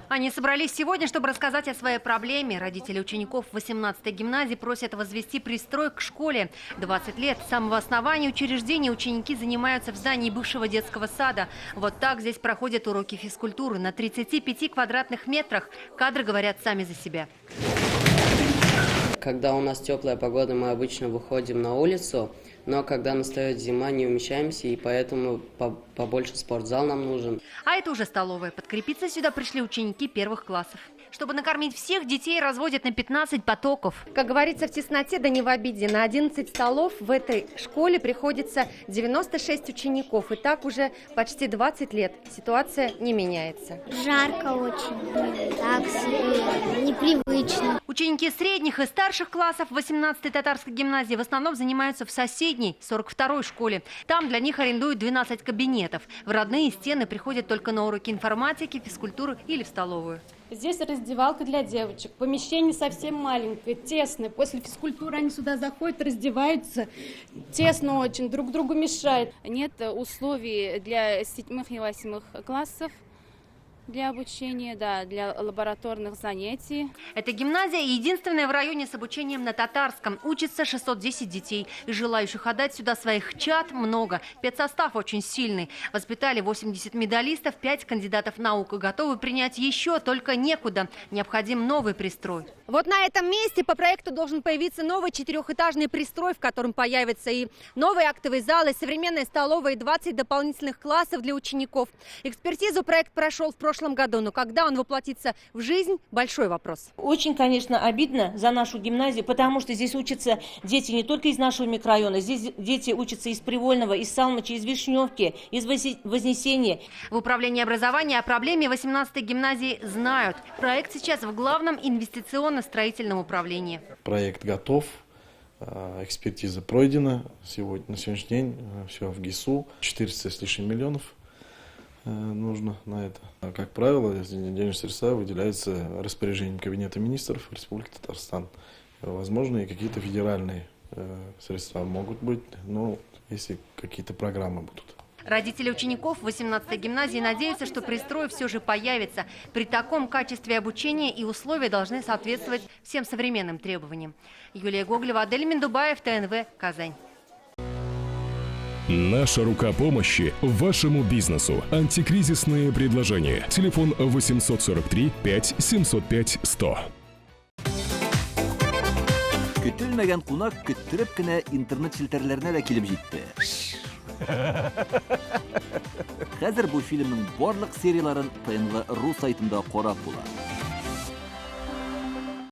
Они собрались сегодня, чтобы рассказать о своей проблеме. Родители учеников 18-й гимназии просят возвести пристрой к школе. 20 лет с самого основания учреждения ученики занимаются в здании бывшего детского сада. Вот так здесь проходят уроки физкультуры на 35 квадратных метрах. Кадры говорят сами за себя. Когда у нас теплая погода, мы обычно выходим на улицу, но когда настает зима, не умещаемся, и поэтому побольше спортзал нам нужен. А это уже столовая. Подкрепиться сюда пришли ученики первых классов. Чтобы накормить всех, детей разводят на 15 потоков. Как говорится, в тесноте да не в обиде. На 11 столов в этой школе приходится 96 учеников. И так уже почти 20 лет. Ситуация не меняется. Жарко очень. Так себе. Непривычно. Ученики средних и старших классов 18-й татарской гимназии в основном занимаются в соседней 42-й школе. Там для них арендуют 12 кабинетов. В родные стены приходят только на уроки информатики, физкультуры или в столовую. Здесь раздевалка для девочек. Помещение совсем маленькое, тесное. После физкультуры они сюда заходят, раздеваются. Тесно очень, друг другу мешает. Нет условий для 7 и 8 классов. Для обучения, да, для лабораторных занятий. Эта гимназия единственная в районе с обучением на татарском. Учатся 610 детей. И желающих отдать сюда своих чад много. Педсостав очень сильный. Воспитали 80 медалистов, 5 кандидатов наук. И готовы принять еще, только некуда. Необходим новый пристрой. Вот на этом месте по проекту должен появиться новый 4-этажный пристрой, в котором появятся и новый актовый зал, и современная столовая, и 20 дополнительных классов для учеников. Экспертизу проект прошел в прошлом году, но когда он воплотится в жизнь – большой вопрос. Очень, конечно, обидно за нашу гимназию, потому что здесь учатся дети не только из нашего микрорайона, здесь дети учатся из Привольного, из Салмыча, из Вишневки, из Вознесения. В управлении образования о проблеме 18-й гимназии знают. Проект сейчас в главном инвестиционно-строительном управлении. Проект готов, экспертиза пройдена. На сегодняшний день все в ГИСУ. 400 с лишним миллионов нужно на это. Как правило, денежные средства выделяются распоряжением Кабинета министров Республики Татарстан. Возможно, и какие-то федеральные средства могут быть, но если какие-то программы будут. Родители учеников 18-й гимназии надеются, что пристрой все же появится. При таком качестве обучения и условия должны соответствовать всем современным требованиям. Юлия Гоголева, Адель Миндубаев, ТНВ, Казань. Наша рука помощи вашему бизнесу. Антикризисные предложения. Телефон 843 5 705 100. Көтелмәгән кунак көттөреп кенә интернет челтәрләренә дә килеп җитте. Хәзер бу фильмның барлык серияларын ТНВ.ру сайтында карап була.